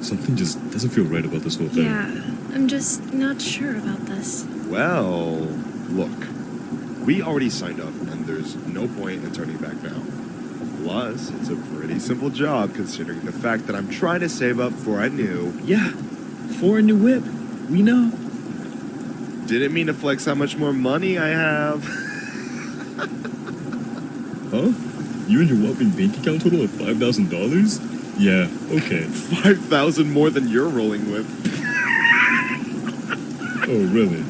Something just doesn't feel right about this whole thing. Yeah, I'm just not sure about this. Well, look. We already signed up, and there's no point in turning back now. Plus, it's a pretty simple job considering the fact that I'm trying to save up for a new... Yeah, for a new whip. We know. Didn't mean to flex how much more money I have. Huh? You and your whopping bank account total of $5,000? Yeah, okay. 5,000 more than you're rolling with. Oh, really?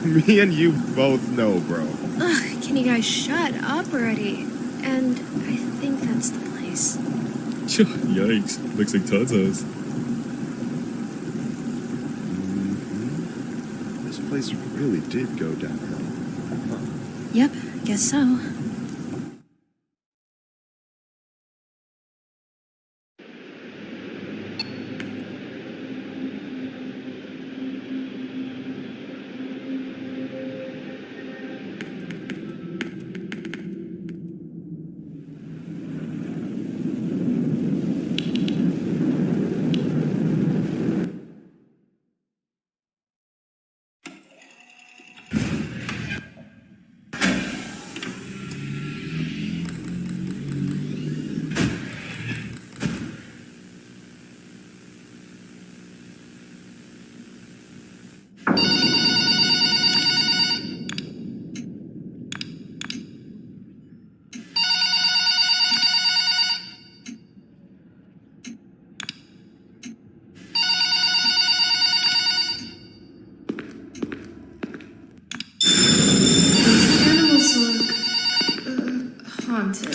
Me and you both know, bro. Ugh, can you guys shut up already? And I think that's the place. Yikes. Looks like Todd's house. This place really did go downhill. Huh. Yep, guess so. Haunted.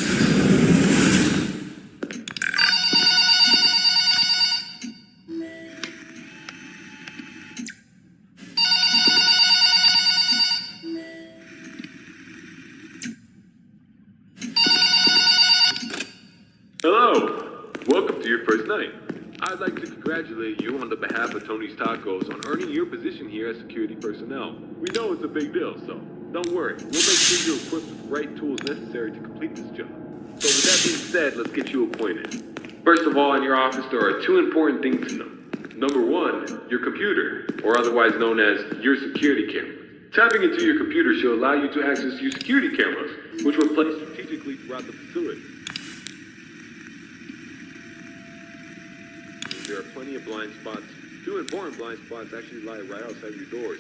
Hello! Welcome to your first night. I'd like to congratulate you on the behalf of Tony's Tacos on earning your position here as security personnel. We know it's a big deal, so don't worry. We'll make sure you're equipped with the right tools necessary to complete this job. So with that being said, let's get you acquainted. First of all, in your office, there are two important things to know. Number one, your computer, or otherwise known as your security camera. Tapping into your computer should allow you to access your security cameras, which were placed strategically throughout the facility. There are plenty of blind spots. Two important blind spots actually lie right outside your doors.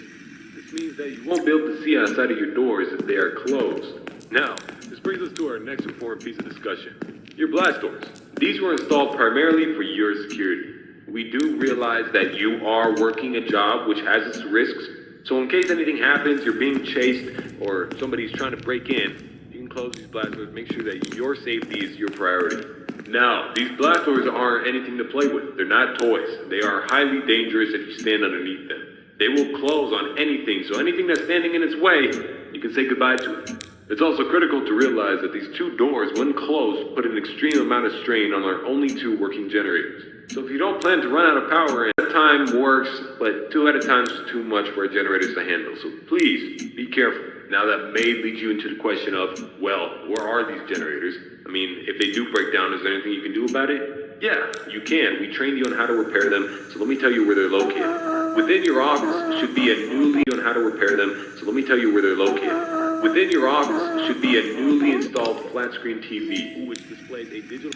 This means that you won't be able to see outside of your doors if they are closed. Now, this brings us to our next important piece of discussion. Your blast doors. These were installed primarily for your security. We do realize that you are working a job which has its risks, so in case anything happens, you're being chased, or somebody's trying to break in, you can close these blast doors, make sure that your safety is your priority. Now, these blast doors aren't anything to play with. They're not toys. They are highly dangerous if you stand underneath them. They will close on anything, so anything that's standing in its way, you can say goodbye to it. It's also critical to realize that these two doors, when closed, put an extreme amount of strain on our only two working generators. So if you don't plan to run out of power, at a time works, but two at a time is too much for our generators to handle. So please, be careful. Now that may lead you into the question of, well, where are these generators? I mean, if they do break down, is there anything you can do about it? Yeah, you can. We trained you on how to repair them, so let me tell you where they're located. Within your office should be a newly on how to repair them, so let me tell you where they're located. Within your office should be a newly installed flat screen TV, which displays a digital...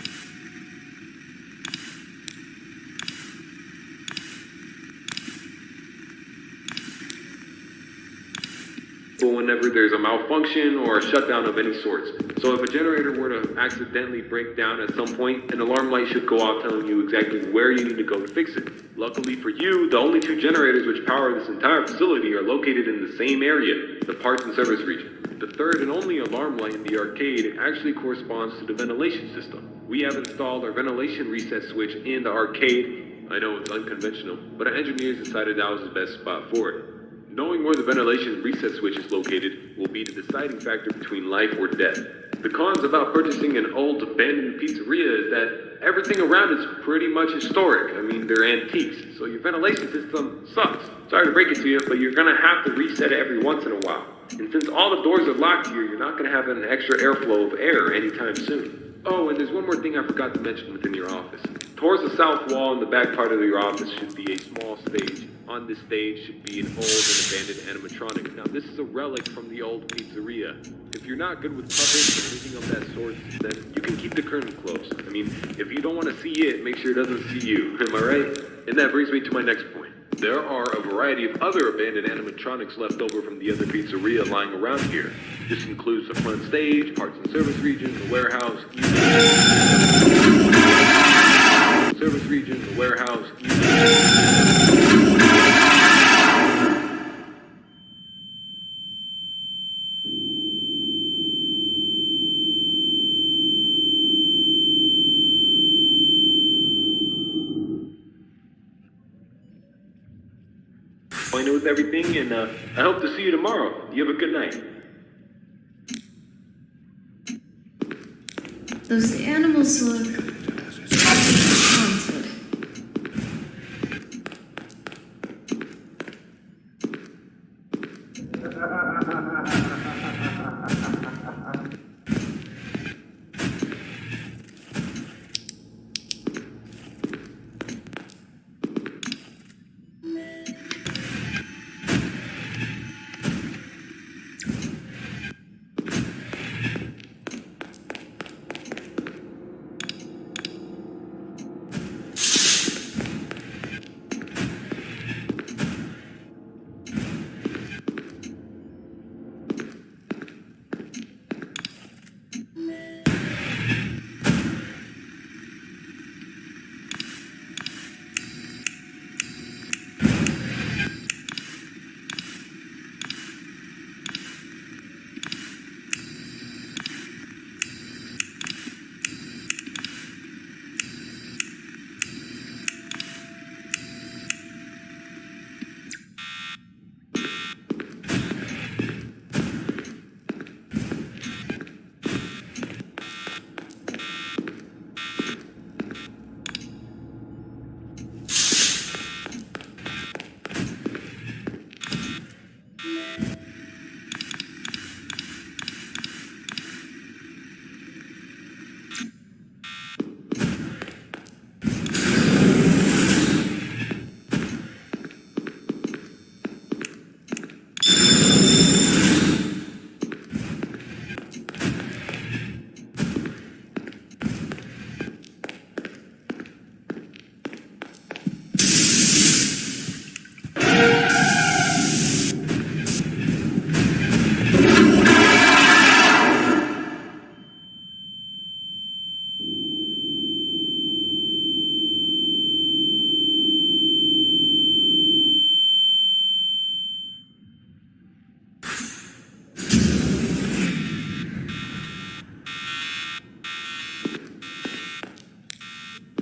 whenever there's a malfunction or a shutdown of any sorts. So if a generator were to accidentally break down at some point, an alarm light should go off telling you exactly where you need to go to fix it. Luckily for you, the only two generators which power this entire facility are located in the same area, the parts and service region. The third and only alarm light in the arcade actually corresponds to the ventilation system. We have installed our ventilation reset switch in the arcade. I know it's unconventional, but our engineers decided that was the best spot for it. Knowing where the ventilation reset switch is located will be the deciding factor between life or death. The cons about purchasing an old abandoned pizzeria is that everything around is pretty much historic. I mean, they're antiques, so your ventilation system sucks. Sorry to break it to you, but you're gonna have to reset it every once in a while. And since all the doors are locked here, you're not gonna have an extra airflow of air anytime soon. Oh, and there's one more thing I forgot to mention within your office. Towards the south wall in the back part of your office should be a small stage. On this stage should be an old and abandoned animatronic. Now, this is a relic from the old pizzeria. If you're not good with puppets or anything of that sort, then you can keep the curtain closed. I mean, if you don't want to see it, make sure it doesn't see you. Am I right? And that brings me to my next point. There are a variety of other abandoned animatronics left over from the other pizzeria lying around here. This includes the front stage, parts and service region, the warehouse, the warehouse. Acquainted with everything, and I hope to see you tomorrow. You have a good night. Those animals look haunted.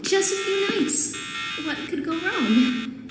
Just a few nights. What could go wrong?